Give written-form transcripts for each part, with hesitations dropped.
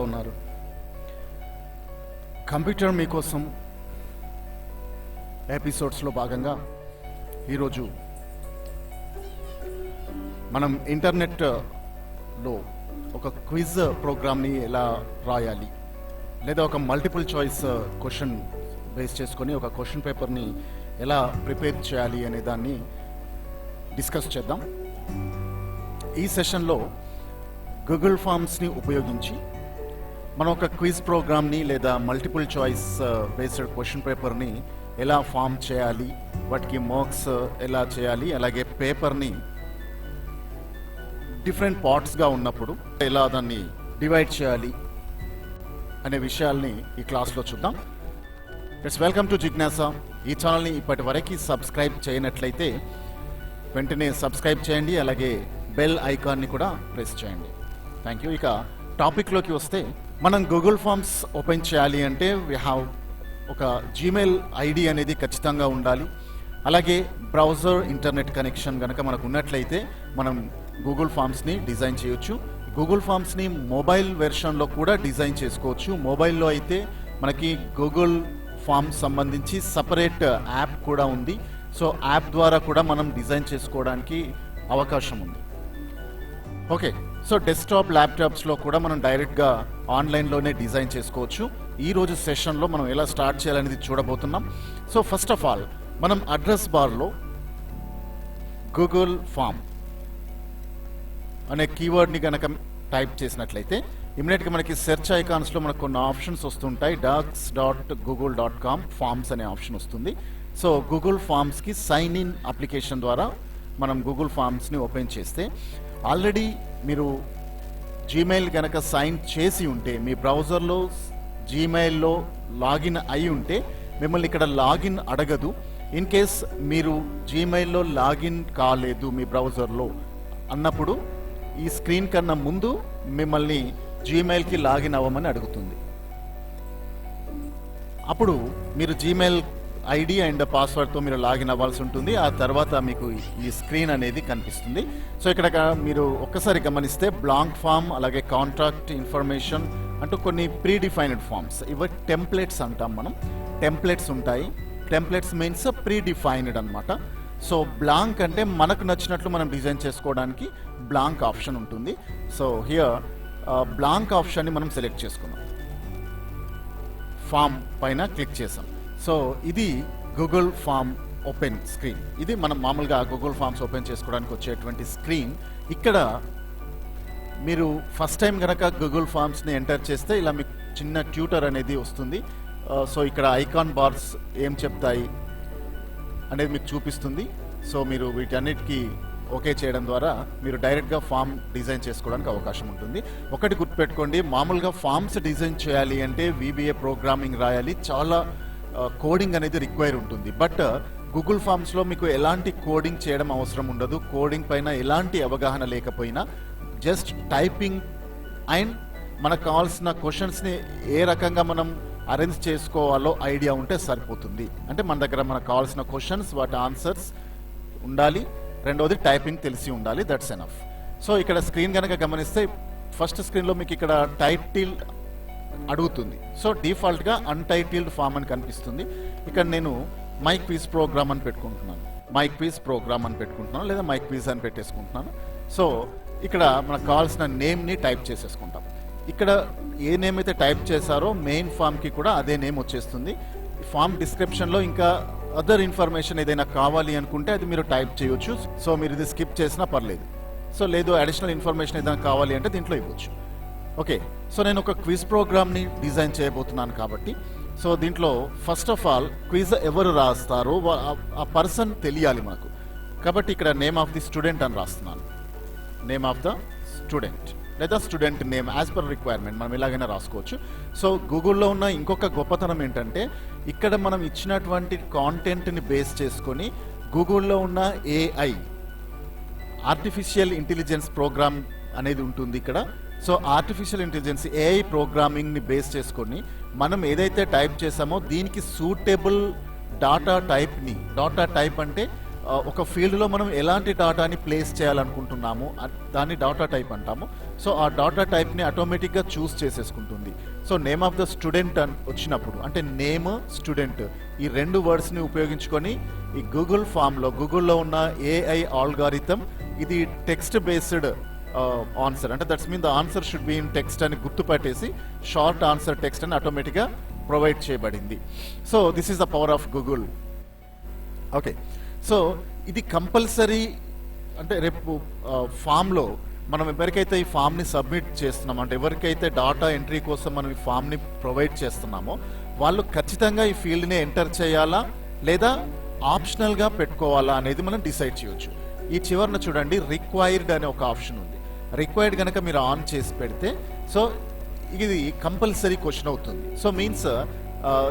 ఉన్నారు? కంప్యూటర్ మీకోసం ఎపిసోడ్స్లో భాగంగా ఈరోజు మనం ఇంటర్నెట్లో ఒక క్విజ్ ప్రోగ్రామ్ని ఎలా రాయాలి, లేదా ఒక మల్టిపుల్ చాయిస్ క్వశ్చన్ బేస్ చేసుకొని ఒక క్వశ్చన్ పేపర్ని ఎలా ప్రిపేర్ చేయాలి అనే దాన్ని డిస్కస్ చేద్దాం. ఈ సెషన్లో గూగుల్ ఫామ్స్ని ఉపయోగించి మనం ఒక క్విజ్ ప్రోగ్రామ్ని లేదా మల్టిపుల్ చాయిస్ బేస్డ్ క్వశ్చన్ పేపర్ని ఎలా ఫామ్ చేయాలి, వాటికి మార్క్స్ ఎలా చేయాలి, అలాగే పేపర్ని డిఫరెంట్ పార్ట్స్గా ఉన్నప్పుడు ఎలా దాన్ని డివైడ్ చేయాలి అనే విషయాల్ని ఈ క్లాస్లో చూద్దాం. It's welcome to Jignasa. ఈ ఛానల్ని ఇప్పటి వరకు సబ్స్క్రైబ్ చేయనట్లయితే వెంటనే సబ్స్క్రైబ్ చేయండి, అలాగే బెల్ ఐకాన్ని కూడా ప్రెస్ చేయండి. Thank you. ఇక టాపిక్లోకి వస్తే, మనం గూగుల్ ఫామ్స్ ఓపెన్ చేయాలి అంటే వీ హ్యావ్ ఒక జీమెయిల్ ఐడి అనేది ఖచ్చితంగా ఉండాలి. అలాగే బ్రౌజర్ ఇంటర్నెట్ కనెక్షన్ కనుక మనకు ఉన్నట్లయితే మనం గూగుల్ ఫామ్స్ని డిజైన్ చేయొచ్చు. గూగుల్ ఫామ్స్ని మొబైల్ వెర్షన్లో కూడా డిజైన్ చేసుకోవచ్చు. మొబైల్లో అయితే మనకి గూగుల్ ఫామ్స్ సంబంధించి సపరేట్ యాప్ కూడా ఉంది. సో యాప్ ద్వారా కూడా మనం డిజైన్ చేసుకోవడానికి అవకాశం ఉంది. ఓకే, సో డెస్క్టాప్ ల్యాప్టాప్స్లో కూడా మనం డైరెక్ట్గా ఆన్లైన్లోనే డిజైన్ చేసుకోవచ్చు. ఈరోజు సెషన్లో మనం ఎలా స్టార్ట్ చేయాలనేది చూడబోతున్నాం. సో ఫస్ట్ ఆఫ్ ఆల్ మనం అడ్రస్ బార్లో గూగుల్ ఫామ్ అనే కీవర్డ్ని కనుక టైప్ చేసినట్లయితే ఇమీడియట్గా మనకి సెర్చ్ ఐకాన్స్లో మనకు కొన్ని ఆప్షన్స్ వస్తుంటాయి. docs.google.com ఫామ్స్ అనే ఆప్షన్ వస్తుంది. సో గూగుల్ ఫామ్స్కి సైన్ ఇన్ అప్లికేషన్ ద్వారా మనం గూగుల్ ఫామ్స్ని ఓపెన్ చేస్తే, ఆల్రెడీ మీరు జీమెయిల్ కనుక సైన్ చేసి ఉంటే, మీ బ్రౌజర్లో జీమెయిల్లో లాగిన్ అయి ఉంటే మిమ్మల్ని ఇక్కడ లాగిన్ అడగదు. ఇన్ కేస్ మీరు జీమెయిల్లో లాగిన్ కాలేదు మీ బ్రౌజర్లో అన్నప్పుడు ఈ స్క్రీన్ కన్నా ముందు మిమ్మల్ని జీమెయిల్కి లాగిన్ అవ్వమని అడుగుతుంది. అప్పుడు మీరు జీమెయిల్ ఐడి అండ్ పాస్వర్డ్తో మీరు లాగిన్ అవ్వాల్సి ఉంటుంది. ఆ తర్వాత మీకు ఈ స్క్రీన్ అనేది కనిపిస్తుంది. సో ఇక్కడ మీరు ఒక్కసారి గమనిస్తే బ్లాంక్ ఫామ్, అలాగే కాంటాక్ట్ ఇన్ఫర్మేషన్ అంటూ కొన్ని ప్రీ డిఫైన్డ్ ఫామ్స్, ఇవి టెంప్లెట్స్ అంటాం మనం. టెంప్లెట్స్ ఉంటాయి. టెంప్లెట్స్ మీన్స్ ప్రీ డిఫైన్డ్ అనమాట. సో బ్లాంక్ అంటే మనకు నచ్చినట్లు మనం డిజైన్ చేసుకోవడానికి బ్లాంక్ ఆప్షన్ ఉంటుంది. సో హియర్ బ్లాంక్ ఆప్షన్ని మనం సెలెక్ట్ చేసుకున్నాం, ఫామ్ పైన క్లిక్ చేసాం. సో ఇది గూగుల్ ఫామ్ ఓపెన్ స్క్రీన్. ఇది మనం మామూలుగా గూగుల్ ఫామ్స్ ఓపెన్ చేసుకోవడానికి వచ్చేటువంటి స్క్రీన్. ఇక్కడ మీరు ఫస్ట్ టైం కనుక గూగుల్ ఫామ్స్ని ఎంటర్ చేస్తే ఇలా మీకు చిన్న ట్యూటర్ అనేది వస్తుంది. సో ఇక్కడ ఐకాన్ బార్స్ ఏం చెప్తాయి అనేది మీకు చూపిస్తుంది. సో మీరు వీటన్నిటికీ ఓకే చేయడం ద్వారా మీరు డైరెక్ట్గా ఫామ్ డిజైన్ చేసుకోవడానికి అవకాశం ఉంటుంది. ఒకటి గుర్తుపెట్టుకోండి, మామూలుగా ఫామ్స్ డిజైన్ చేయాలి అంటే VBA ప్రోగ్రామింగ్ రాయాలి, చాలా కోడింగ్ అనేది రిక్వైర్ ఉంటుంది. బట్ గూగుల్ ఫామ్స్లో మీకు ఎలాంటి కోడింగ్ చేయడం అవసరం ఉండదు. కోడింగ్ పైన ఎలాంటి అవగాహన లేకపోయినా జస్ట్ టైపింగ్ అండ్ మనకు కావాల్సిన క్వశ్చన్స్ని ఏ రకంగా మనం అరేంజ్ చేసుకోవాలో ఐడియా ఉంటే సరిపోతుంది. అంటే మన దగ్గర మనకు కావాల్సిన క్వశ్చన్స్, వాటి ఆన్సర్స్ ఉండాలి. రెండవది టైపింగ్ తెలిసి ఉండాలి. That's enough. సో ఇక్కడ స్క్రీన్ కనుక గమనిస్తే ఫస్ట్ స్క్రీన్లో మీకు ఇక్కడ టైటిల్ అడుగుతుంది. సో డిఫాల్ట్గా అన్టైటిల్డ్ ఫామ్ అని కనిపిస్తుంది. ఇక్కడ నేను మై క్విజ్ ప్రోగ్రామ్ అని పెట్టుకుంటున్నాను, లేదా మై క్విజ్ అని పెట్టేసుకుంటున్నాను. సో ఇక్కడ మనకు కావాల్సిన నేమ్ని టైప్ చేసేసుకుంటాం. ఇక్కడ ఏ నేమ్ అయితే టైప్ చేశారో మెయిన్ ఫామ్కి కూడా అదే నేమ్ వచ్చేస్తుంది. ఫామ్ డిస్క్రిప్షన్లో ఇంకా అదర్ ఇన్ఫర్మేషన్ ఏదైనా కావాలి అనుకుంటే అది మీరు టైప్ చేయొచ్చు. సో మీరు ఇది స్కిప్ చేసినా పర్లేదు. సో లేదు అడిషనల్ ఇన్ఫర్మేషన్ ఏదైనా కావాలి అంటే దీంట్లో ఇవ్వచ్చు. ఓకే, సో నేను ఒక క్విజ్ ప్రోగ్రామ్ని డిజైన్ చేయబోతున్నాను కాబట్టి, సో దీంట్లో ఫస్ట్ ఆఫ్ ఆల్ క్విజ్ ఎవరు రాస్తారో ఆ పర్సన్ తెలియాలి మాకు. కాబట్టి ఇక్కడ నేమ్ ఆఫ్ ది స్టూడెంట్ అని రాస్తున్నాను. నేమ్ ఆఫ్ ద స్టూడెంట్ లేదా student name as per requirement మనం ఎలాగైనా రాసుకోవచ్చు. సో గూగుల్లో ఉన్న ఇంకొక గొప్పతనం ఏంటంటే, ఇక్కడ మనం ఇచ్చినటువంటి కాంటెంట్ని బేస్ చేసుకొని గూగుల్లో ఉన్న AI ఆర్టిఫిషియల్ ఇంటెలిజెన్స్ ప్రోగ్రామ్ అనేది ఉంటుంది ఇక్కడ. సో ఆర్టిఫిషియల్ ఇంటెలిజెన్స్ AI ప్రోగ్రామింగ్ని బేస్ చేసుకొని మనం ఏదైతే టైప్ చేసామో దీనికి సూటబుల్ డాటా టైప్ అంటే ఒక ఫీల్డ్లో మనం ఎలాంటి డాటాని ప్లేస్ చేయాలనుకుంటున్నామో దాన్ని డాటా టైప్ అంటాము. సో ఆ డాటా టైప్ని ఆటోమేటిక్గా చూస్ చేసేసుకుంటుంది. So name of the student అని వచ్చినప్పుడు అంటే నేమ్ స్టూడెంట్ ఈ రెండు వర్డ్స్ని ఉపయోగించుకొని ఈ గూగుల్ ఫామ్లో గూగుల్లో ఉన్న ఏఐ ఆల్గారిథం ఇది టెక్స్ట్ బేస్డ్ ఆన్సర్ అంటే that's mean the answer should be in text అని గుర్తుపట్టేసి షార్ట్ ఆన్సర్ టెక్స్ట్ అని ఆటోమేటిక్గా ప్రొవైడ్ చేయబడింది. So this is the power of Google. Okay, so ఇది కంపల్సరీ అంటే రేపు ఫామ్లో మనం ఎవరికైతే ఈ ఫామ్ని సబ్మిట్ చేస్తున్నామో అంటే ఎవరికైతే డాటా ఎంట్రీ కోసం మనం ఈ ఫామ్ని ప్రొవైడ్ చేస్తున్నామో వాళ్ళు ఖచ్చితంగా ఈ ఫీల్డ్ని ఎంటర్ చేయాలా లేదా ఆప్షనల్గా పెట్టుకోవాలా అనేది మనం డిసైడ్ చేయొచ్చు. ఈ చివరన చూడండి రిక్వైర్డ్ అనే ఒక ఆప్షన్ ఉంది. రిక్వైర్డ్ కనుక మీరు ఆన్ చేసి పెడితే సో ఇది కంపల్సరీ క్వశ్చన్ అవుతుంది. సో మీన్స్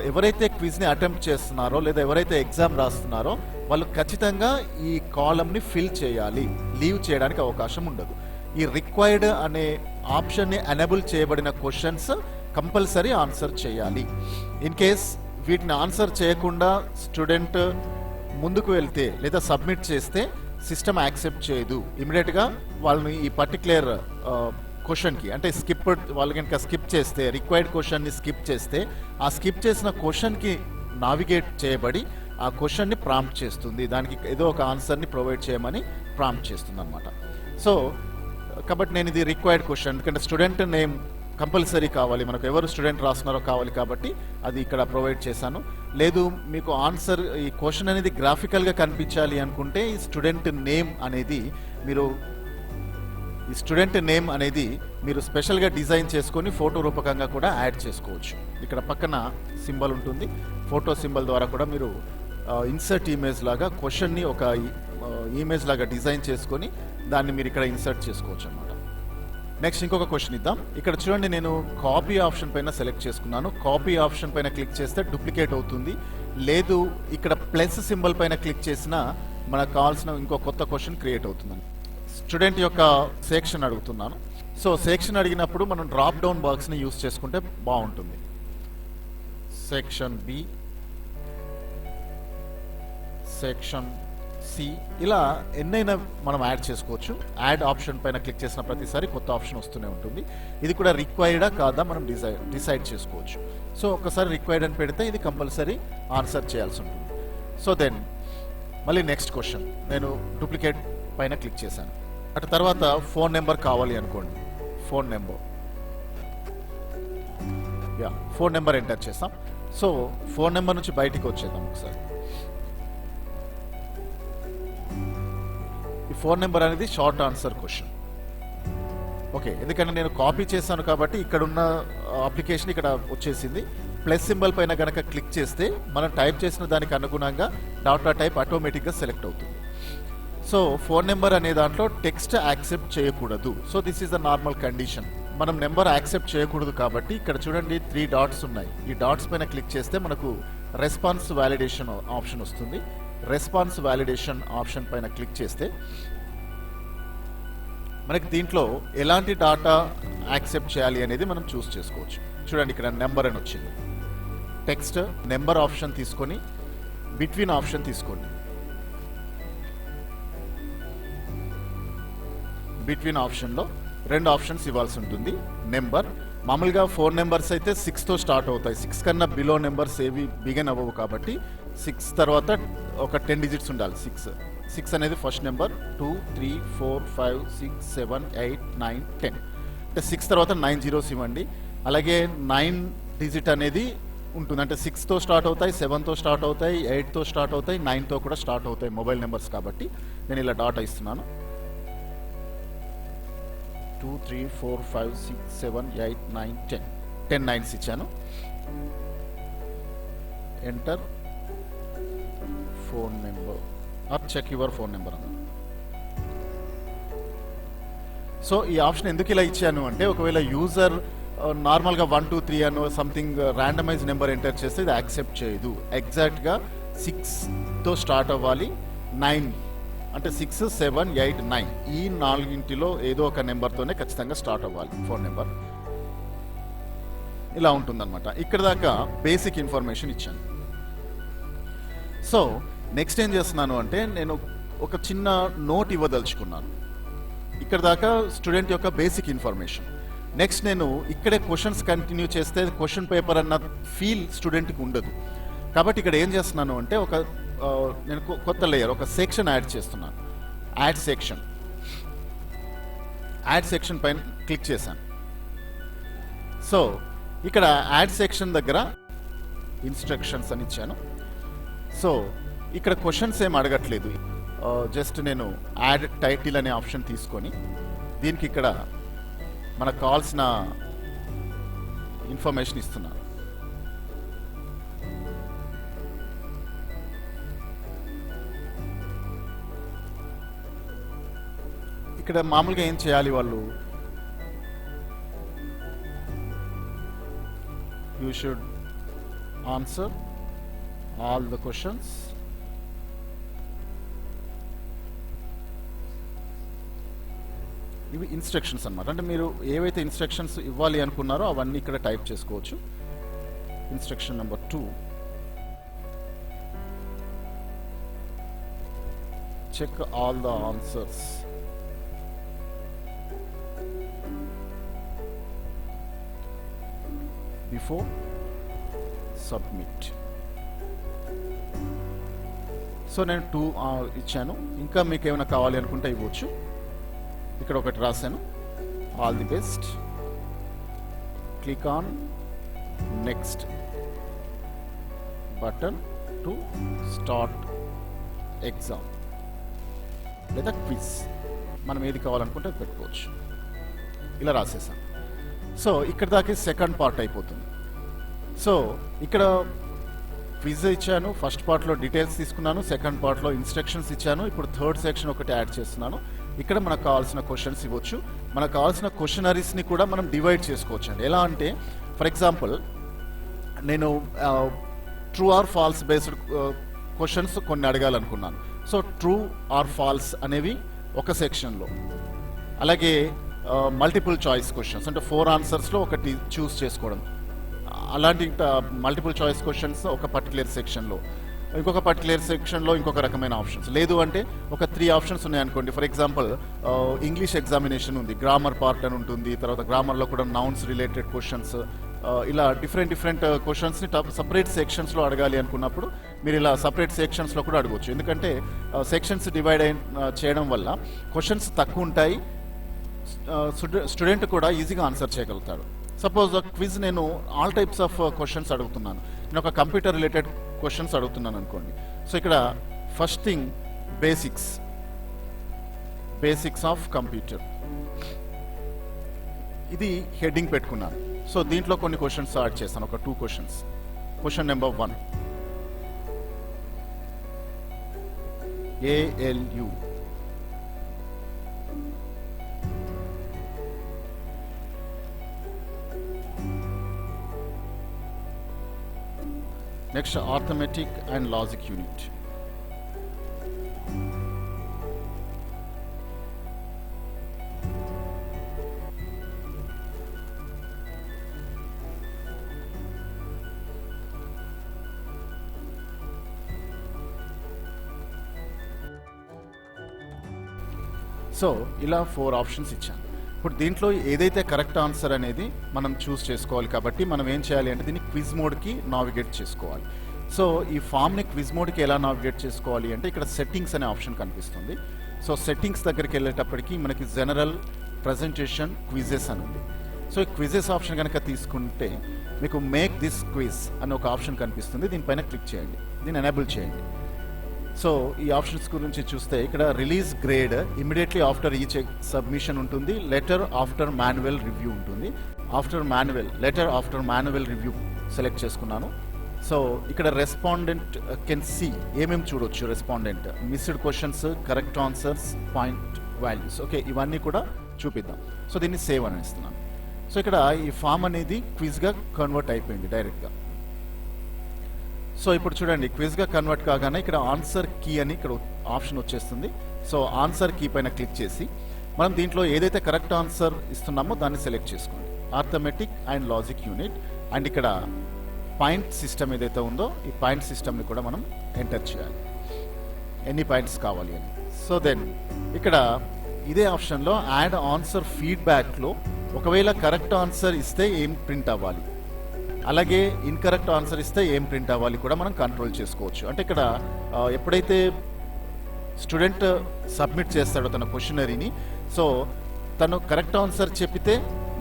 ఎవరైతే క్విజ్ని అటెంప్ట్ చేస్తున్నారో లేదా ఎవరైతే ఎగ్జామ్ రాస్తున్నారో వాళ్ళు ఖచ్చితంగా ఈ కాలమ్ని ఫిల్ చేయాలి, లీవ్ చేయడానికి అవకాశం ఉండదు. ఈ రిక్వైర్డ్ అనే ఆప్షన్ని ఎనేబుల్ చేయబడిన క్వశ్చన్స్ కంపల్సరీ ఆన్సర్ చేయాలి. ఇన్ కేస్ వీటిని ఆన్సర్ చేయకుండా స్టూడెంట్ ముందుకు వెళ్తే లేదా సబ్మిట్ చేస్తే సిస్టమ్ యాక్సెప్ట్ చేయదు. ఇమీడియట్గా వాళ్ళని ఈ పర్టిక్యులర్ క్వశ్చన్కి అంటే స్కిప్ వాళ్ళు కనుక స్కిప్ చేస్తే రిక్వైర్డ్ క్వశ్చన్ని స్కిప్ చేస్తే ఆ స్కిప్ చేసిన క్వశ్చన్కి నావిగేట్ చేయబడి ఆ క్వశ్చన్ని ప్రాంప్ట్ చేస్తుంది, దానికి ఏదో ఒక ఆన్సర్ని ప్రొవైడ్ చేయమని ప్రాంప్ట్ చేస్తుంది అనమాట. సో కాబట్టి నేను ఇది రిక్వైర్డ్ క్వశ్చన్ ఎందుకంటే స్టూడెంట్ నేమ్ కంపల్సరీ కావాలి, మనకు ఎవరు స్టూడెంట్ రాస్తున్నారో కావాలి కాబట్టి అది ఇక్కడ ప్రొవైడ్ చేశాను. లేదు మీకు ఆన్సర్ ఈ క్వశ్చన్ అనేది గ్రాఫికల్గా కనిపించాలి అనుకుంటే ఈ స్టూడెంట్ నేమ్ అనేది మీరు స్పెషల్గా డిజైన్ చేసుకొని ఫోటో రూపకంగా కూడా యాడ్ చేసుకోవచ్చు. ఇక్కడ పక్కన సింబల్ ఉంటుంది, ఫోటో సింబల్ ద్వారా కూడా మీరు ఇన్సర్ట్ ఇమేజ్ లాగా క్వశ్చన్ని ఒక ఇమేజ్ లాగా డిజైన్ చేసుకొని దాన్ని మీరు ఇక్కడ ఇన్సర్ట్ చేసుకోవచ్చు అన్నమాట. నెక్స్ట్ ఇంకొక క్వశ్చన్ ఇద్దాం. ఇక్కడ చూడండి నేను కాపీ ఆప్షన్ పైన సెలెక్ట్ చేసుకున్నాను. కాపీ ఆప్షన్ పైన క్లిక్ చేస్తే డూప్లికేట్ అవుతుంది. లేదు ఇక్కడ ప్లస్ సింబల్ పైన క్లిక్ చేసినా మనకు కావాల్సిన ఇంకో కొత్త క్వశ్చన్ క్రియేట్ అవుతుంది. స్టూడెంట్ యొక్క సెక్షన్ అడుగుతున్నాను. సో సెక్షన్ అడిగినప్పుడు మనం డ్రాప్ డౌన్ బాక్స్ని యూస్ చేసుకుంటే బాగుంటుంది. సెక్షన్ బి, సెక్షన్ సి ఇలా ఎన్నైనా మనం యాడ్ చేసుకోవచ్చు. యాడ్ ఆప్షన్ పైన క్లిక్ చేసిన ప్రతిసారి కొత్త ఆప్షన్ వస్తూనే ఉంటుంది. ఇది కూడా రిక్వైర్డా కాదా మనం డిసైడ్ చేసుకోవచ్చు. సో ఒకసారి రిక్వైర్డ్ అని పెడితే ఇది కంపల్సరీ ఆన్సర్ చేయాల్సి ఉంటుంది. సో దెన్ మళ్ళీ నెక్స్ట్ క్వశ్చన్ నేను డూప్లికేట్ పైన క్లిక్ చేశాను. అటు తర్వాత ఫోన్ నెంబర్ కావాలి అనుకోండి, ఫోన్ నెంబర్ ఎంటర్ చేస్తాం. సో ఫోన్ నెంబర్ నుంచి బయటికి వచ్చేద్దాం ఒకసారి. ఈ ఫోన్ నెంబర్ అనేది షార్ట్ ఆన్సర్ క్వశ్చన్. ఓకే, ఎందుకంటే నేను కాపీ చేశాను కాబట్టి ఇక్కడున్న అప్లికేషన్ ఇక్కడ వచ్చేసింది. ప్లస్ సింబల్ పైన కనుక క్లిక్ చేస్తే మనం టైప్ చేసిన దానికి అనుగుణంగా డాటా టైప్ ఆటోమేటిక్గా సెలెక్ట్ అవుతుంది. సో ఫోన్ నెంబర్ అనే దాంట్లో టెక్స్ట్ యాక్సెప్ట్ చేయకూడదు. So this is the normal condition. మనం నెంబర్ యాక్సెప్ట్ చేయకూడదు కాబట్టి ఇక్కడ చూడండి 3 డాట్స్ ఉన్నాయి. ఈ డాట్స్ పైన క్లిక్ చేస్తే మనకు రెస్పాన్స్ వ్యాలిడేషన్ ఆప్షన్ వస్తుంది. రెస్పాన్స్ వ్యాలిడేషన్ ఆప్షన్ పైన క్లిక్ చేస్తే మనకి దీంట్లో ఎలాంటి డాటా యాక్సెప్ట్ చేయాలి అనేది మనం చూస్ చేసుకోవచ్చు. చూడండి ఇక్కడ నెంబర్ అని వచ్చింది. టెక్స్ట్ నెంబర్ ఆప్షన్ తీసుకొని బిట్వీన్ ఆప్షన్ తీసుకోండి. బిట్వీన్ ఆప్షన్లో 2 ఆప్షన్స్ ఇవ్వాల్సి ఉంటుంది. నెంబర్ మామూలుగా 4 నెంబర్స్ అయితే 6తో స్టార్ట్ అవుతాయి. 6 కన్నా బిలో నెంబర్స్ ఏవి బిగిన్ అవ్వవు కాబట్టి 6 తర్వాత ఒక 10 డిజిట్స్ ఉండాలి. 6 అనేది ఫస్ట్ నెంబర్. 2 3 4 5 6 7 8 9 10 అంటే 6 తర్వాత 9 జీరోస్ ఇవ్వండి. అలాగే 9 డిజిట్ అనేది ఉంటుంది అంటే 6తో స్టార్ట్ అవుతాయి, 7తో స్టార్ట్ అవుతాయి, 8తో స్టార్ట్ అవుతాయి, 9తో కూడా స్టార్ట్ అవుతాయి మొబైల్ నెంబర్స్ కాబట్టి నేను ఇలా డాటా ఇస్తున్నాను. 2 3 4 5 6 7 8 9 10 9 ఇచ్చాను. Enter phone number or check your phone number అన్న. సో ఈ ఆప్షన్ ఎందుకు ఇలా ఇచ్చాను అంటే ఒకవేళ యూజర్ నార్మల్గా 1 2 3 అనో సంథింగ్ ర్యాండమైజ్ నెంబర్ ఎంటర్ చేస్తే ఇది యాక్సెప్ట్ చేయదు. ఎగ్జాక్ట్గా 6తో స్టార్ట్ అవ్వాలి. 9 అంటే 6 7 8 9 ఈ 4 ఏదో ఒక నెంబర్తోనే ఖచ్చితంగా స్టార్ట్ అవ్వాలి ఫోన్ నెంబర్. ఇలా ఉంటుందన్నమాట. ఇక్కడ దాకా బేసిక్ ఇన్ఫర్మేషన్ ఇచ్చాను. సో నెక్స్ట్ ఏం చేస్తున్నాను అంటే నేను ఒక చిన్న నోట్ ఇవ్వదలుచుకున్నాను. ఇక్కడ దాకా స్టూడెంట్ యొక్క బేసిక్ ఇన్ఫర్మేషన్. నెక్స్ట్ నేను ఇక్కడే క్వశ్చన్స్ కంటిన్యూ చేస్తే క్వశ్చన్ పేపర్ అన్న ఫీల్ స్టూడెంట్కి ఉండదు. కాబట్టి ఇక్కడ ఏం చేస్తున్నాను అంటే నేను కొత్త లేయర్, ఒక సెక్షన్ యాడ్ చేస్తున్నాను. యాడ్ సెక్షన్ పైన క్లిక్ చేశాను. సో ఇక్కడ యాడ్ సెక్షన్ దగ్గర ఇన్స్ట్రక్షన్స్ అని ఇచ్చాను. సో ఇక్కడ క్వశ్చన్స్ ఏం అడగట్లేదు, జస్ట్ నేను యాడ్ టైటిల్ అనే ఆప్షన్ తీసుకొని దీనికి ఇక్కడ మనకు కావాల్సిన ఇన్ఫర్మేషన్ ఇస్తున్నాను. ఇక్కడ మామూలుగా ఏం చేయాలి వాళ్ళు, you should answer all the questions ఇవి ఇన్స్ట్రక్షన్స్ అన్నమాట. అంటే మీరు ఏవైతే ఇన్స్ట్రక్షన్స్ ఇవ్వాలి అనుకున్నారో అవన్నీ ఇక్కడ టైప్ చేసుకోవచ్చు. Instruction number 2, check all the answers before submit. So నేను 2 ఇచ్చాను. ఇంకా మీకు ఏమైనా కావాలి అనుకుంటే ఇవ్వచ్చు. ఇక్కడ ఒకటి రాశాను, all the best, click on next button to start exam లేదా క్విజ్, మనం ఏది కావాలనుకుంటే అది పెట్టుకోవచ్చు. ఇలా రాసేసాం. సో ఇక్కడ దాకా సెకండ్ పార్ట్ అయిపోతుంది. సో ఇక్కడ క్విజ్ ఇచ్చాను, ఫస్ట్ పార్ట్లో డీటెయిల్స్ తీసుకున్నాను, సెకండ్ పార్ట్లో ఇన్స్ట్రక్షన్స్ ఇచ్చాను. ఇప్పుడు థర్డ్ సెక్షన్ ఒకటి యాడ్ చేస్తున్నాను. ఇక్కడ మనకు కావాల్సిన క్వశ్చన్స్ ఇవ్వచ్చు. మనకు కావాల్సిన క్వశ్చనరీస్ని కూడా మనం డివైడ్ చేసుకోవచ్చు అండి. ఎలా అంటే ఫర్ ఎగ్జాంపుల్ నేను true or false based questions కొన్ని అడగాలనుకున్నాను. సో ట్రూ ఆర్ ఫాల్స్ అనేవి ఒక సెక్షన్లో, అలాగే మల్టిపుల్ చాయిస్ క్వశ్చన్స్ అంటే 4 ఆన్సర్స్లో ఒకటి చూస్ చేసుకోవడం, అలాంటి మల్టిపుల్ చాయిస్ క్వశ్చన్స్ ఒక పర్టికులర్ సెక్షన్లో, ఇంకొక పర్టికులర్ సెక్షన్లో ఇంకొక రకమైన ఆప్షన్స్. లేదు అంటే ఒక 3 ఆప్షన్స్ ఉన్నాయనుకోండి. ఫర్ ఎగ్జాంపుల్ ఇంగ్లీష్ ఎగ్జామినేషన్ ఉంది, గ్రామర్ పార్ట్ అని ఉంటుంది, తర్వాత గ్రామర్లో కూడా నౌన్స్ రిలేటెడ్ క్వశ్చన్స్, ఇలా డిఫరెంట్ క్వశ్చన్స్ని సపరేట్ సెక్షన్స్లో అడగాలి అనుకున్నప్పుడు మీరు ఇలా సపరేట్ సెక్షన్స్లో కూడా అడగవచ్చు. ఎందుకంటే సెక్షన్స్ డివైడ్ చేయడం వల్ల క్వశ్చన్స్ తక్కువ ఉంటాయి, స్టూడెంట్ కూడా ఈజీగా ఆన్సర్ చేయగలుగుతాడు. సపోజ్ క్విజ్ నేను ఆల్ టైప్స్ ఆఫ్ క్వశ్చన్స్ అడుగుతున్నాను, నేను ఒక కంప్యూటర్ రిలేటెడ్ క్వశ్చన్స్ అడుగుతున్నాను అనుకోండి. సో ఇక్కడ first thing basics of computer, ఇది హెడ్డింగ్ పెట్టుకున్నాను. సో దీంట్లో కొన్ని క్వశ్చన్స్ యాడ్ చేస్తాను, ఒక 2 questions. Question number 1, ALU next arithmetic and logic unit. So ఇలా 4 ఆప్షన్స్ ఇచ్చాను. ఇప్పుడు దీంట్లో ఏదైతే కరెక్ట్ ఆన్సర్ అనేది మనం చూస్ చేసుకోవాలి. కాబట్టి మనం ఏం చేయాలి అంటే దీన్ని క్విజ్ మోడ్కి నావిగేట్ చేసుకోవాలి. సో ఈ ఫామ్ని క్విజ్ మోడ్కి ఎలా నావిగేట్ చేసుకోవాలి అంటే ఇక్కడ సెట్టింగ్స్ అనే ఆప్షన్ కనిపిస్తుంది. సో సెట్టింగ్స్ దగ్గరికి వెళ్ళేటప్పటికి మనకి జనరల్, ప్రజెంటేషన్, క్విజెస్ అని ఉంది. సో ఈ క్విజెస్ ఆప్షన్ కనుక తీసుకుంటే మీకు మేక్ దిస్ క్విజ్ అని ఒక ఆప్షన్ కనిపిస్తుంది. దీనిపైన క్లిక్ చేయండి, దీన్ని ఎనేబుల్ చేయండి. సో ఈ ఆప్షన్స్ గురించి చూస్తే ఇక్కడ release grade immediately after each submission ఉంటుంది, లెటర్ ఆఫ్టర్ మాన్యువల్ రివ్యూ ఉంటుంది. Letter after manual review select చేసుకున్నాను. సో ఇక్కడ రెస్పాండెంట్ కెన్ సి ఏమేమి చూడొచ్చు. Respondent missed questions, correct answers, point values, okay, ఇవన్నీ కూడా చూపిద్దాం. సో దీన్ని సేవ్ అని ఇస్తున్నాను. సో ఇక్కడ ఈ ఫామ్ అనేది క్విజ్గా కన్వర్ట్ అయిపోయింది డైరెక్ట్గా. సో ఇప్పుడు చూడండి, క్విజ్గా కన్వర్ట్ కాగానే ఇక్కడ ఆన్సర్ కీ అని ఇక్కడ ఆప్షన్ వచ్చేస్తుంది. సో ఆన్సర్ కీ పైన క్లిక్ చేసి మనం దీంట్లో ఏదైతే కరెక్ట్ ఆన్సర్ ఇస్తున్నామో దాన్ని సెలెక్ట్ చేసుకోండి. Arithmetic and logic unit, and ఇక్కడ పాయింట్ సిస్టమ్ ఏదైతే ఉందో ఈ పాయింట్ సిస్టమ్ని కూడా మనం ఎంటర్ చేయాలి. ఎన్ని పాయింట్స్ కావాలి అని. సో దెన్ ఇక్కడ ఇదే ఆప్షన్లో యాడ్ ఆన్సర్ ఫీడ్బ్యాక్లో ఒకవేళ కరెక్ట్ ఆన్సర్ ఇస్తే ఏం ప్రింట్ అవ్వాలి, అలాగే ఇన్కరెక్ట్ ఆన్సర్ ఇస్తే ఏం ప్రింట్ అవ్వాలి కూడా మనం కంట్రోల్ చేసుకోవచ్చు. అంటే ఇక్కడ ఎప్పుడైతే స్టూడెంట్ సబ్మిట్ చేస్తాడో తన క్వశ్చనరీని, సో తను కరెక్ట్ ఆన్సర్ చెప్పితే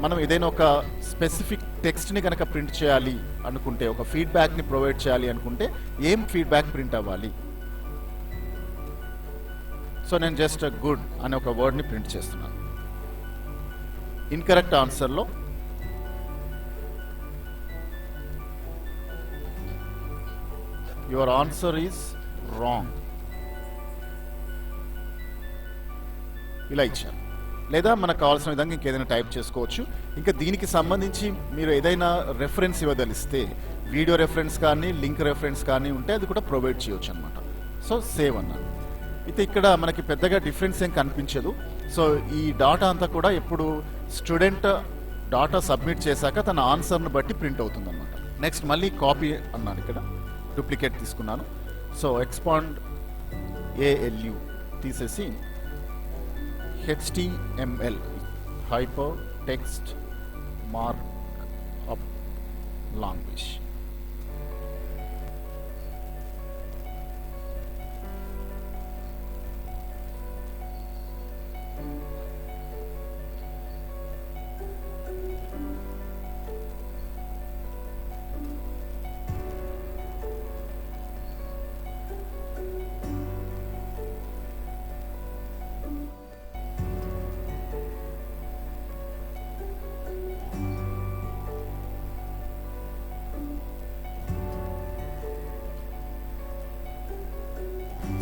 మనం ఏదైనా ఒక స్పెసిఫిక్ టెక్స్ట్ని కనుక ప్రింట్ చేయాలి అనుకుంటే, ఒక ఫీడ్బ్యాక్ని ప్రొవైడ్ చేయాలి అనుకుంటే ఏం ఫీడ్బ్యాక్ ప్రింట్ అవ్వాలి. సో నేను జస్ట్ గుడ్ అనే ఒక వర్డ్ని ప్రింట్ చేస్తున్నాను. ఇన్కరెక్ట్ ఆన్సర్లో యువర్ ఆన్సర్ ఈజ్ రాంగ్ ఇలా ఇచ్చాను. లేదా మనకు కావాల్సిన విధంగా ఇంకేదైనా టైప్ చేసుకోవచ్చు. ఇంకా దీనికి సంబంధించి మీరు ఏదైనా రెఫరెన్స్ ఇవ్వదలిస్తే, వీడియో రెఫరెన్స్ కానీ లింక్ రెఫరెన్స్ కానీ ఉంటే అది కూడా ప్రొవైడ్ చేయొచ్చు అనమాట. సో సేవ్ అన్నాను. అయితే ఇక్కడ మనకి పెద్దగా డిఫరెన్స్ ఏం కనిపించదు. సో ఈ డాటా అంతా కూడా ఎప్పుడు స్టూడెంట్ డాటా సబ్మిట్ చేశాక తన ఆన్సర్ను బట్టి ప్రింట్ అవుతుంది అనమాట. నెక్స్ట్ మళ్ళీ కాపీ అన్నాను, ఇక్కడ డూప్లికేట్ తీసుకున్నాను. సో ఎక్స్పాండ్ ALU తీసేసి HTML hypertext markup language.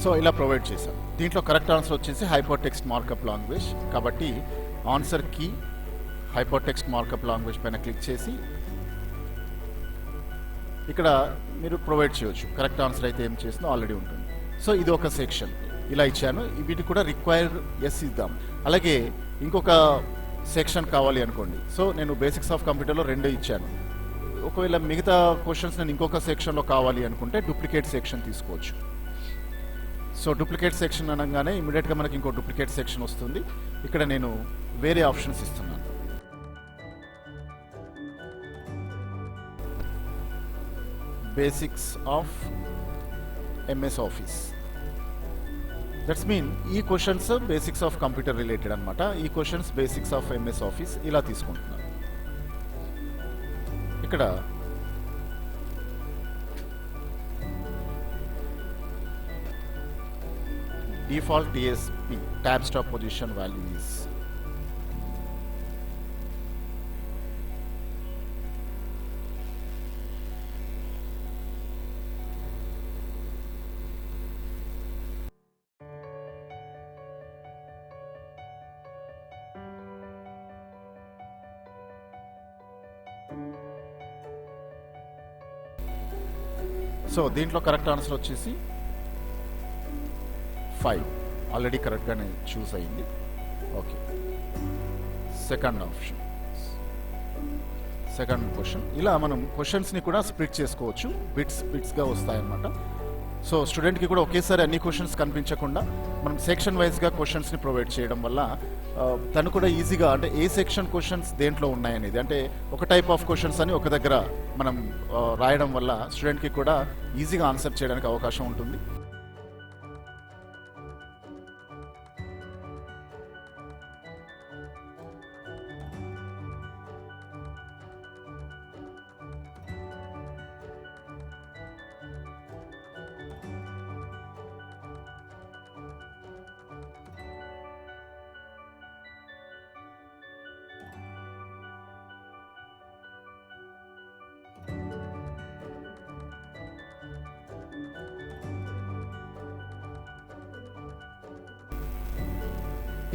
So ఇలా ప్రొవైడ్ చేశాం. దీంట్లో కరెక్ట్ ఆన్సర్ వచ్చేసి హైపర్ టెక్స్ట్ మార్కప్ లాంగ్వేజ్. కాబట్టి answer key hypertext markup language పైన క్లిక్ చేసి ఇక్కడ మీరు ప్రొవైడ్ చేయొచ్చు. కరెక్ట్ ఆన్సర్ అయితే ఏం చేస్తుందో ఆల్రెడీ ఉంటుంది. సో ఇది ఒక సెక్షన్ ఇలా ఇచ్చాను. వీటికి కూడా రిక్వైర్ ఎస్ ఇద్దాం. అలాగే ఇంకొక సెక్షన్ కావాలి అనుకోండి. సో నేను బేసిక్స్ ఆఫ్ కంప్యూటర్లో 2 ఇచ్చాను. ఒకవేళ మిగతా క్వశ్చన్స్ నేను ఇంకొక సెక్షన్లో కావాలి అనుకుంటే డూప్లికేట్ సెక్షన్ తీసుకోవచ్చు. సో డూప్లికేట్ సెక్షన్ అనగానే ఇమీడియట్గా మనకి ఇంకో డూప్లికేట్ సెక్షన్ వస్తుంది. ఇక్కడ నేను వేరే ఆప్షన్స్ ఇస్తున్నాను. Basics of MS office. That's mean ఈ questions basics of computer related అనమాట. ఈ questions basics of MS office ఇలా తీసుకుంటున్నాను. ఇక్కడ default TSP tab stop position value is so దీంట్లో కరెక్ట్ ఆన్సర్ వచ్చేసి 5 ఆల్రెడీ కరెక్ట్గానే చూస్ అయింది. Okay, second option, second question. ఇలా మనం క్వశ్చన్స్ని కూడా స్ప్లిట్ చేసుకోవచ్చు. బిట్స్గా వస్తాయన్నమాట. సో స్టూడెంట్కి కూడా ఒకేసారి అన్ని క్వశ్చన్స్ కనిపించకుండా మనం సెక్షన్ వైజ్గా క్వశ్చన్స్ని ప్రొవైడ్ చేయడం వల్ల తను కూడా ఈజీగా, అంటే ఏ సెక్షన్ క్వశ్చన్స్ దేంట్లో ఉన్నాయనేది, అంటే ఒక టైప్ ఆఫ్ క్వశ్చన్స్ అని ఒక దగ్గర మనం రాయడం వల్ల స్టూడెంట్కి కూడా ఈజీగా ఆన్సర్ చేయడానికి అవకాశం ఉంటుంది.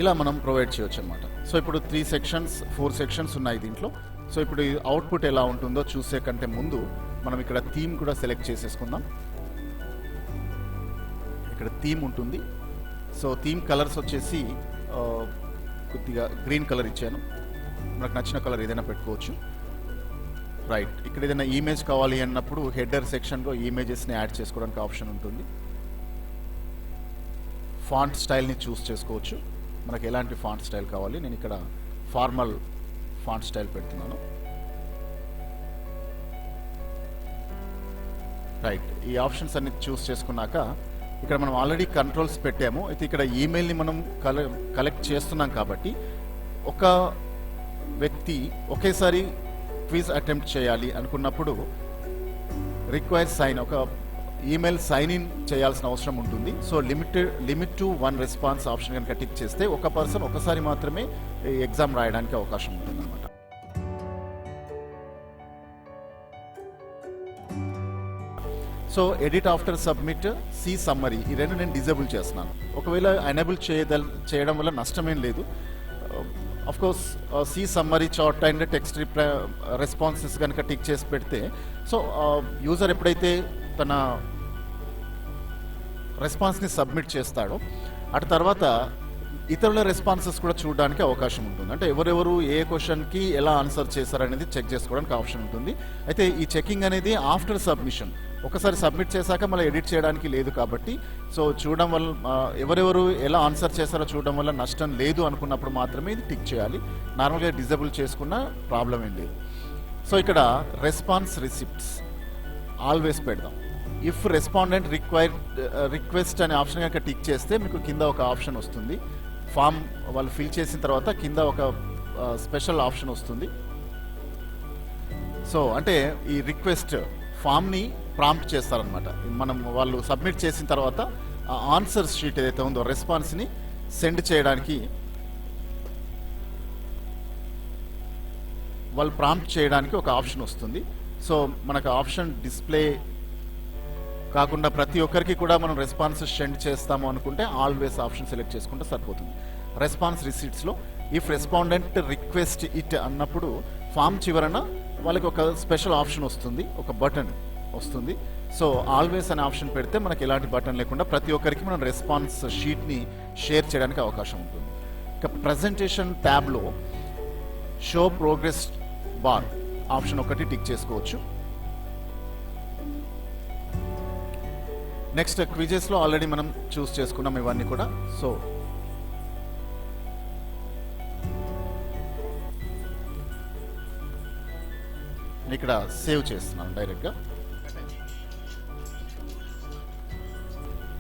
ఇలా మనం ప్రొవైడ్ చేయొచ్చు అనమాట. సో ఇప్పుడు 3 సెక్షన్స్ 4 సెక్షన్స్ ఉన్నాయి దీంట్లో. సో ఇప్పుడు ఈ అవుట్పుట్ ఎలా ఉంటుందో చూసే కంటే ముందు మనం ఇక్కడ థీమ్ కూడా సెలెక్ట్ చేసేసుకుందాం. ఇక్కడ థీమ్ ఉంటుంది. సో థీమ్ కలర్స్ వచ్చేసి కొద్దిగా గ్రీన్ కలర్ ఇచ్చాను. మనకు నచ్చిన కలర్ ఏదైనా పెట్టుకోవచ్చు. రైట్, ఇక్కడ ఏదైనా ఇమేజ్ కావాలి అన్నప్పుడు హెడర్ సెక్షన్లో ఇమేజెస్ని యాడ్ చేసుకోవడానికి ఆప్షన్ ఉంటుంది. ఫాంట్ స్టైల్ని చూస్ చేసుకోవచ్చు. మనకు ఎలాంటి ఫాంట్ స్టైల్ కావాలి, నేను ఇక్కడ ఫార్మల్ ఫాంట్ స్టైల్ పెడుతున్నాను. రైట్, ఈ ఆప్షన్స్ అన్ని చూస్ చేసుకున్నాక ఇక్కడ మనం ఆల్రెడీ కంట్రోల్స్ పెట్టాము. అయితే ఇక్కడ ఈమెయిల్ని మనం కలెక్ట్ చేస్తున్నాం కాబట్టి ఒక వ్యక్తి ఒకేసారి క్విజ్ అటెంప్ట్ చేయాలి అనుకున్నప్పుడు రిక్వైర్ సైన్, ఒక ఈమెయిల్ సైన్ ఇన్ చేయాల్సిన అవసరం ఉంటుంది. So limit to 1 response option కనుక టిక్ చేస్తే ఒక పర్సన్ ఒకసారి మాత్రమే ఎగ్జామ్ రాయడానికి అవకాశం ఉంటుంది అనమాట. So edit after submit, see summary, ఈ రెండు నేను డిజేబుల్ చేస్తున్నాను. ఒకవేళ ఎనేబుల్ చేయడం వల్ల నష్టమేం లేదు. Of course see summary, chart and text responses కనుక టిక్ చేసి పెడితే, సో యూజర్ ఎప్పుడైతే తన రెస్పాన్స్ని సబ్మిట్ చేస్తాడో అటు తర్వాత ఇతరుల రెస్పాన్సెస్ కూడా చూడడానికి అవకాశం ఉంటుంది. అంటే ఎవరెవరు ఏ క్వశ్చన్కి ఎలా ఆన్సర్ చేశారనేది చెక్ చేసుకోవడానికి ఆప్షన్ ఉంటుంది. అయితే ఈ చెకింగ్ అనేది ఆఫ్టర్ సబ్మిషన్, ఒకసారి సబ్మిట్ చేశాక మళ్ళీ ఎడిట్ చేయడానికి లేదు కాబట్టి, సో చూడడం వల్ల ఎవరెవరు ఎలా ఆన్సర్ చేశారో చూడడం వల్ల నష్టం లేదు అనుకున్నప్పుడు మాత్రమే ఇది టిక్ చేయాలి. నార్మల్గా డిజేబుల్ చేసుకున్న ప్రాబ్లం ఏం లేదు. సో ఇక్కడ రెస్పాన్స్ రిసిప్ట్స్ ఆల్వేస్ పెడదాం. ఇఫ్ రెస్పాండెంట్ రిక్వెస్ట్ అనే ఆప్షన్ కనుక టిక్ చేస్తే మీకు కింద ఒక ఆప్షన్ వస్తుంది. ఫామ్ వాళ్ళు ఫిల్ చేసిన తర్వాత కింద ఒక స్పెషల్ ఆప్షన్ వస్తుంది. సో అంటే ఈ రిక్వెస్ట్ ఫామ్ని ప్రాంప్ట్ చేస్తారనమాట. మనం వాళ్ళు సబ్మిట్ చేసిన తర్వాత ఆన్సర్ షీట్ ఏదైతే ఉందో రెస్పాన్స్ని సెండ్ చేయడానికి వాళ్ళు ప్రాంప్ట్ చేయడానికి ఒక ఆప్షన్ వస్తుంది. సో మనకు ఆప్షన్ డిస్ప్లే కాకుండా ప్రతి ఒక్కరికి కూడా మనం రెస్పాన్సెస్ సెండ్ చేస్తాము అనుకుంటే ఆల్వేస్ ఆప్షన్ సెలెక్ట్ చేసుకుంటే సరిపోతుంది. రెస్పాన్స్ రిసీట్స్లో ఇఫ్ రెస్పాండెంట్ రిక్వెస్ట్ ఇట్ అన్నప్పుడు ఫామ్ చివరన వాళ్ళకి ఒక స్పెషల్ ఆప్షన్ వస్తుంది, ఒక బటన్ వస్తుంది. సో ఆల్వేస్ అనే ఆప్షన్ పెడితే మనకి ఎలాంటి బటన్ లేకుండా ప్రతి ఒక్కరికి మనం రెస్పాన్స్ షీట్ని షేర్ చేయడానికి అవకాశం ఉంటుంది. ఇక ప్రజెంటేషన్ ట్యాబ్లో షో ప్రోగ్రెస్ బార్ ఆప్షన్ ఒకటి టిక్ చేసుకోవచ్చు. నెక్స్ట్ క్విజెస్లో ఆల్రెడీ మనం చూస్ చేసుకున్నాం ఇవన్నీ కూడా. సో ఇక్కడ సేవ్ చేస్తున్నాను డైరెక్ట్గా.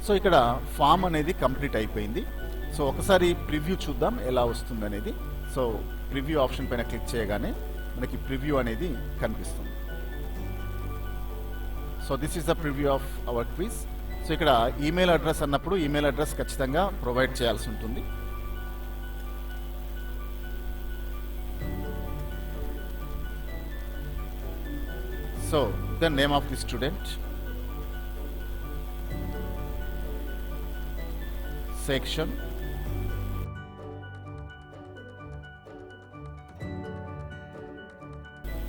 సో ఇక్కడ ఫామ్ అనేది కంప్లీట్ అయిపోయింది. సో ఒకసారి ప్రివ్యూ చూద్దాం ఎలా వస్తుంది అనేది. సో ప్రివ్యూ ఆప్షన్ పైన క్లిక్ చేయగానే మనకి ప్రివ్యూ అనేది కనిపిస్తుంది. So this is the preview of our quiz. So ఇక్కడ ఈమెయిల్ అడ్రస్ అన్నప్పుడు ఈమెయిల్ అడ్రస్ ఖచ్చితంగా ప్రొవైడ్ చేయాల్సి ఉంటుంది. So the name of the student, section,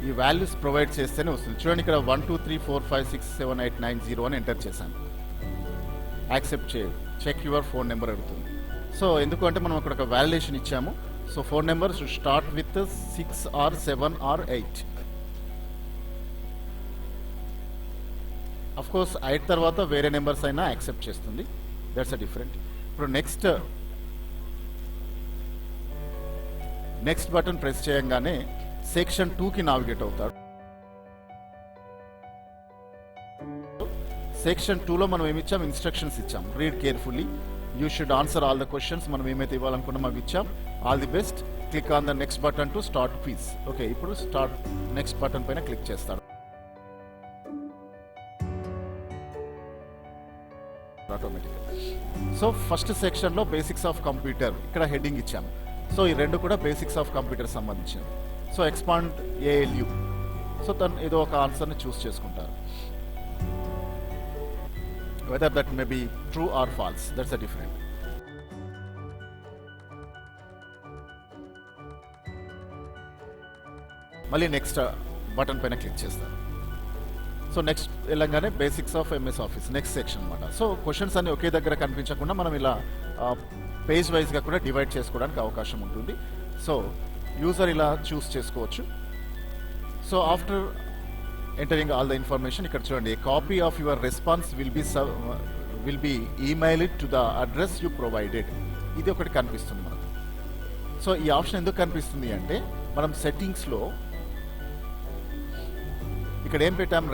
ఈ వాల్యూస్ ప్రొవైడ్ చేస్తేనే వస్తుంది. చూడండి ఇక్కడ 1 2 3 4 5 6 7 8 9 0 అని ఎంటర్ చేశాను. యాక్సెప్ట్ చేయండి, చెక్ యువర్ ఫోన్ నెంబర్ అడుగుతుంది. సో ఎందుకంటే మనం అక్కడ ఒక వాలిడేషన్ ఇచ్చాము. So phone number start with 6 or 7 or 8. Of course 8 తర్వాత వేరే నెంబర్స్ అయినా యాక్సెప్ట్ చేస్తుంది. That's a different. ఇప్పుడు నెక్స్ట్ బటన్ ప్రెస్ చేయగానే సెక్షన్ 2కి నావిగేట్ అవుతాడు. సెక్షన్ 2లో మనం ఏమి ఇచ్చాం, ఇన్స్ట్రక్షన్స్ ఇచ్చాం. Read carefully, you should answer all the questions. మనం ఏమైతే ఇవ్వాలనుకున్నాం అవి ఇచ్చాం. All the best, click on the next button to start quiz. Okay, ఇప్పుడు స్టార్ట్ నెక్స్ట్ బటన్ పైన క్లిక్ చేస్తాడు ఆటోమేటిక్గా. సో ఫస్ట్ సెక్షన్లో బేసిక్స్ ఆఫ్ కంప్యూటర్, ఇక్కడ హెడ్డింగ్ ఇచ్చాము. సో ఈ రెండు కూడా బేసిక్స్ ఆఫ్ కంప్యూటర్ సంబంధించినవి. సో ఎక్స్పాండ్ ఏఎల్యూ, సో తను ఏదో ఒక ఆన్సర్ని చూస్ చేసుకుంటారు. whether that may be true or false, that's a different. మళ్ళీ నెక్స్ట్ బటన్ పైన క్లిక్ చేస్తారు. సో నెక్స్ట్ వెళ్ళగానే basics of MS office next section అనమాట. సో క్వశ్చన్స్ అన్ని ఒకే దగ్గర కనిపించకుండా మనం ఇలా పేజ్ వైజ్గా కూడా డివైడ్ చేసుకోవడానికి అవకాశం ఉంటుంది. సో యూజర్ ఇలా చూస్ చేసుకోవచ్చు. So after entering all the information ఇక్కడ చూడండి, a copy of your response will be email it to the address you provided. ఇది ఒకటి కనిపిస్తుంది మనకు. సో ఈ ఆప్షన్ ఎందుకు కనిపిస్తుంది అంటే మనం సెట్టింగ్స్లో ఇక్కడ ఏం పెట్టాం,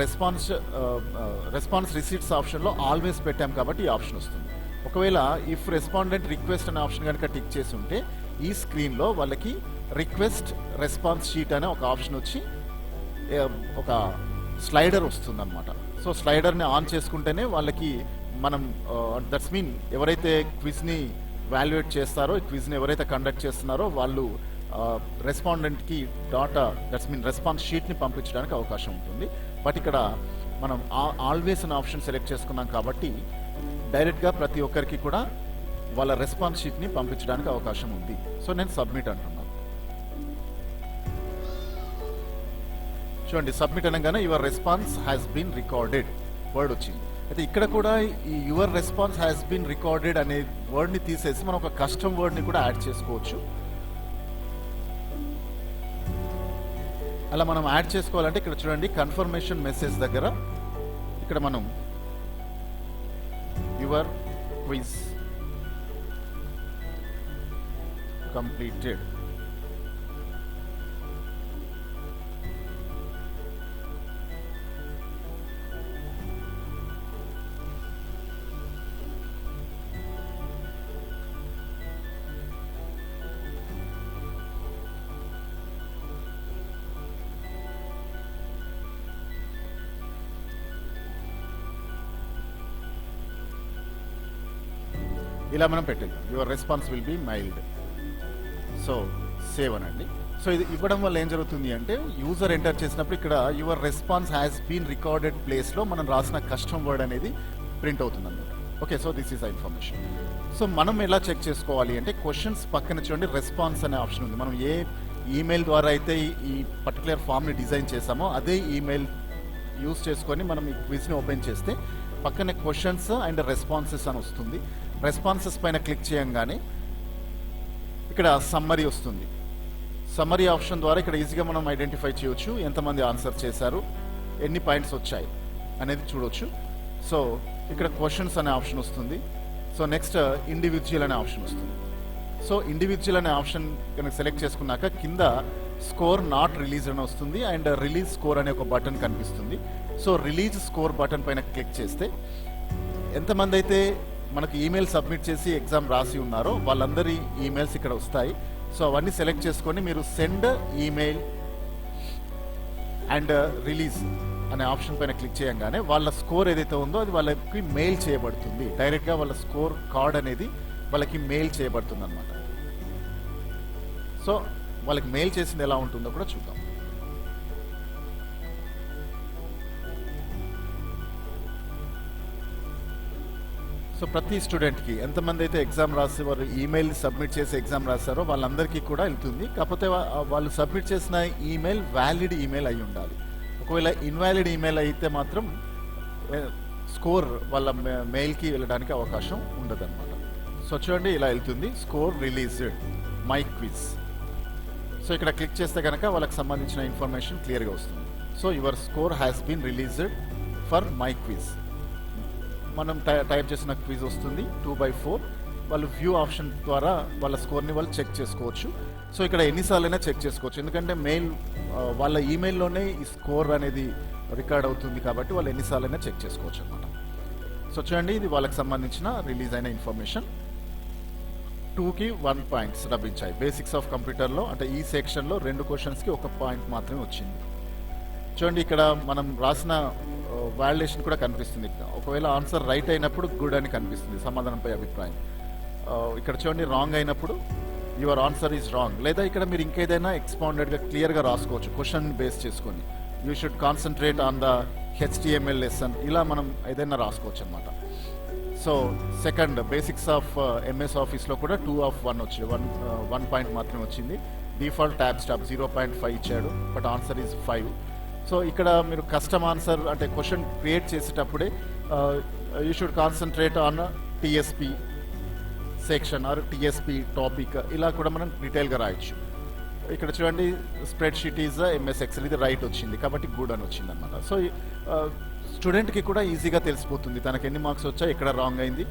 రెస్పాన్స్ రిసీట్స్ ఆప్షన్లో ఆల్వేస్ పెట్టాం కాబట్టి ఈ ఆప్షన్ వస్తుంది. ఒకవేళ ఇఫ్ రెస్పాండెంట్ రిక్వెస్ట్ అనే ఆప్షన్ కనుక టిక్ చేసి ఉంటే ఈ స్క్రీన్లో వాళ్ళకి రిక్వెస్ట్ రెస్పాన్స్ షీట్ అనే ఒక ఆప్షన్ వచ్చి ఒక స్లైడర్ వస్తుంది అనమాట. సో స్లైడర్ని ఆన్ చేసుకుంటేనే వాళ్ళకి మనం దట్స్ మీన్ ఎవరైతే క్విజ్ని వాల్యుయేట్ చేస్తారో, ఈ క్విజ్ని ఎవరైతే కండక్ట్ చేస్తున్నారో వాళ్ళు రెస్పాండెంట్కి డాటా దట్స్ మీన్ రెస్పాన్స్ షీట్ని పంపించడానికి అవకాశం ఉంటుంది. బట్ ఇక్కడ మనం ఆల్వేస్ అనే ఆప్షన్ సెలెక్ట్ చేసుకున్నాం కాబట్టి డైరెక్ట్గా ప్రతి ఒక్కరికి కూడా వాళ్ళ రెస్పాన్స్ షీట్ని పంపించడానికి అవకాశం ఉంది. సో నేను సబ్మిట్ అంటున్నాను. చూడండి, సబ్మిట్ అనగానే your response has been recorded word వచ్చింది. అయితే ఇక్కడ కూడా ఈ your response has been recorded అనే వర్డ్ని తీసేసి మనం ఒక కస్టమ్ వర్డ్ని కూడా యాడ్ చేసుకోవచ్చు. అలా మనం యాడ్ చేసుకోవాలంటే ఇక్కడ చూడండి, కన్ఫర్మేషన్ మెసేజ్ దగ్గర ఇక్కడ మనం యువర్ క్విజ్ కంప్లీటెడ్ ఇలా మనం పెట్టేది your response will be mailed. So save అనండి. సో ఇది ఇవ్వడం వల్ల ఏం జరుగుతుంది అంటే యూజర్ ఎంటర్ చేసినప్పుడు ఇక్కడ your response has been recorded ప్లేస్లో మనం రాసిన కస్టమ్ వర్డ్ అనేది ప్రింట్ అవుతుంది అన్నమాట. Okay, so this is the information. So మనం ఎలా చెక్ చేసుకోవాలి అంటే క్వశ్చన్స్ పక్కన చూడండి రెస్పాన్స్ అనే ఆప్షన్ ఉంది. మనం ఏ ఈమెయిల్ ద్వారా అయితే ఈ పర్టికులర్ ఫామ్ని డిజైన్ చేసామో అదే ఈమెయిల్ యూజ్ చేసుకొని మనం ఈ క్విజ్ని ఓపెన్ చేస్తే పక్కనే క్వశ్చన్స్ అండ్ రెస్పాన్సెస్ అని వస్తుంది. రెస్పాన్సెస్ పైన క్లిక్ చేయంగానే ఇక్కడ సమ్మరీ వస్తుంది. సమ్మరీ ఆప్షన్ ద్వారా ఇక్కడ ఈజీగా మనం ఐడెంటిఫై చేయొచ్చు ఎంతమంది ఆన్సర్ చేశారు, ఎన్ని పాయింట్స్ వచ్చాయి అనేది చూడవచ్చు. సో ఇక్కడ క్వశ్చన్స్ అనే ఆప్షన్ వస్తుంది. సో నెక్స్ట్ ఇండివిజువల్ అనే ఆప్షన్ వస్తుంది. సో ఇండివిజువల్ అనే ఆప్షన్ కనుక సెలెక్ట్ చేసుకున్నాక కింద స్కోర్ నాట్ రిలీజ్ అని వస్తుంది అండ్ రిలీజ్ స్కోర్ అనే ఒక బటన్ కనిపిస్తుంది. సో రిలీజ్ స్కోర్ బటన్ పైన క్లిక్ చేస్తే ఎంతమంది అయితే మనకు ఈమెయిల్ సబ్మిట్ చేసి ఎగ్జామ్ రాసి ఉన్నారో వాళ్ళందరి ఈమెయిల్స్ ఇక్కడ వస్తాయి. సో అవన్నీ సెలెక్ట్ చేసుకొని మీరు సెండ్ ఈమెయిల్ అండ్ రిలీజ్ అనే ఆప్షన్ పైన క్లిక్ చేయగానే వాళ్ళ స్కోర్ ఏదైతే ఉందో అది వాళ్ళకి మెయిల్ చేయబడుతుంది. డైరెక్ట్గా వాళ్ళ స్కోర్ కార్డ్ అనేది వాళ్ళకి మెయిల్ చేయబడుతుంది అనమాట. సో వాళ్ళకి మెయిల్ చేసింది ఎలా ఉంటుందో కూడా చూద్దాం. సో ప్రతి స్టూడెంట్కి ఎంతమంది అయితే ఎగ్జామ్ రాసి వారు ఈమెయిల్ సబ్మిట్ చేసి ఎగ్జామ్ రాస్తారో వాళ్ళందరికీ కూడా వెళ్తుంది. కాకపోతే వాళ్ళు సబ్మిట్ చేసిన ఈమెయిల్ వ్యాలిడ్ ఈమెయిల్ అయి ఉండాలి. ఒకవేళ ఇన్వాలిడ్ ఈమెయిల్ అయితే మాత్రం స్కోర్ వాళ్ళ మెయిల్కి వెళ్ళడానికి అవకాశం ఉండదన్నమాట. సో చూడండి ఇలా వెళ్తుంది, score released my quiz. So ఇక్కడ క్లిక్ చేస్తే కనుక వాళ్ళకి సంబంధించిన ఇన్ఫర్మేషన్ క్లియర్గా వస్తుంది. So your score has been released for my quiz. మనం టైప్ చేసిన క్విజ్ వస్తుంది 2/4. వాళ్ళు వ్యూ ఆప్షన్ ద్వారా వాళ్ళ స్కోర్ని వాళ్ళు చెక్ చేసుకోవచ్చు. సో ఇక్కడ ఎన్నిసార్లైనా చెక్ చేసుకోవచ్చు, ఎందుకంటే మెయిల్ వాళ్ళ ఈమెయిల్లోనే ఈ స్కోర్ అనేది రికార్డ్ అవుతుంది కాబట్టి వాళ్ళు ఎన్నిసార్లైనా చెక్ చేసుకోవచ్చు అనమాట. సో చూడండి ఇది వాళ్ళకి సంబంధించిన రిలీజ్ అయిన ఇన్ఫర్మేషన్. 2కి 1 పాయింట్స్ లభించాయి. బేసిక్స్ ఆఫ్ కంప్యూటర్లో అంటే ఈ సెక్షన్లో 2 క్వశ్చన్స్కి 1 పాయింట్ మాత్రమే వచ్చింది. చూడండి ఇక్కడ మనం రాసిన వాలిడేషన్ కూడా కనిపిస్తుంది. ఒకవేళ ఆన్సర్ రైట్ అయినప్పుడు గుడ్ అని కనిపిస్తుంది, సమాధానంపై అభిప్రాయం. ఇక్కడ చూడండి రాంగ్ అయినప్పుడు యువర్ ఆన్సర్ ఈజ్ రాంగ్. లేదా ఇక్కడ మీరు ఇంకేదైనా ఎక్స్పాండెడ్గా క్లియర్గా రాసుకోవచ్చు క్వశ్చన్ బేస్ చేసుకొని. You should concentrate on the HTML lesson, ఇలా మనం ఏదైనా రాసుకోవచ్చు అనమాట. So second basics of MS ఆఫీస్లో కూడా 2/1 వచ్చింది, 1 పాయింట్ మాత్రమే వచ్చింది. డిఫాల్ట్ ట్యాబ్ స్టాప్ 0.5 ఇచ్చాడు, బట్ ఆన్సర్ ఈజ్ 5. సో ఇక్కడ మీరు కస్టమ్ ఆన్సర్ అంటే క్వశ్చన్ క్రియేట్ చేసేటప్పుడే you should concentrate on TSP section or TSP topic, ఇలా కూడా మనం డీటెయిల్గా రాయొచ్చు. ఇక్కడ చూడండి spreadsheet is MS Excel, ఇది రైట్ వచ్చింది కాబట్టి గుడ్ అని వచ్చింది అనమాట. సో స్టూడెంట్కి కూడా ఈజీగా తెలిసిపోతుంది తనకు ఎన్ని మార్క్స్ వచ్చాయి, ఎక్కడ రాంగ్ అయింది,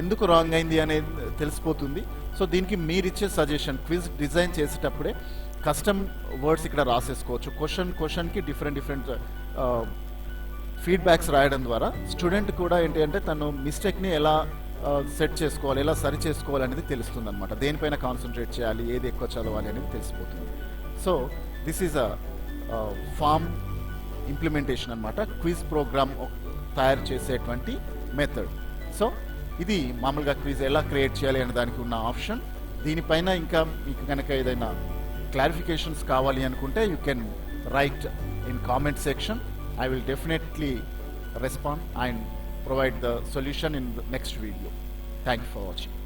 ఎందుకు రాంగ్ అయింది అనేది తెలిసిపోతుంది. సో దీనికి మీరు ఇచ్చే సజెషన్, క్విజ్ డిజైన్ చేసేటప్పుడే కస్టమ్ వర్డ్స్ ఇక్కడ రాసేసుకోవచ్చు. క్వశ్చన్కి డిఫరెంట్ ఫీడ్బ్యాక్స్ రాయడం ద్వారా స్టూడెంట్ కూడా ఏంటి అంటే తను మిస్టేక్ని ఎలా సెట్ చేసుకోవాలి, ఎలా సరి చేసుకోవాలి అనేది తెలుస్తుంది అనమాట. దేనిపైన కాన్సన్ట్రేట్ చేయాలి, ఏది ఎక్కువ చదవాలి అనేది తెలిసిపోతుంది. So this is a form implementation అనమాట, క్విజ్ ప్రోగ్రామ్ తయారు చేసేటువంటి మెథడ్. సో ఇది మామూలుగా క్విజ్ ఎలా క్రియేట్ చేయాలి అనే దానికి ఉన్న ఆప్షన్. దీనిపైన ఇంకా మీకు కనుక ఏదైనా క్లారిఫికేషన్స్ కావాలి అనుకుంటే you can write in comment section. I will definitely respond and provide the solution in the next video. Thank you for watching.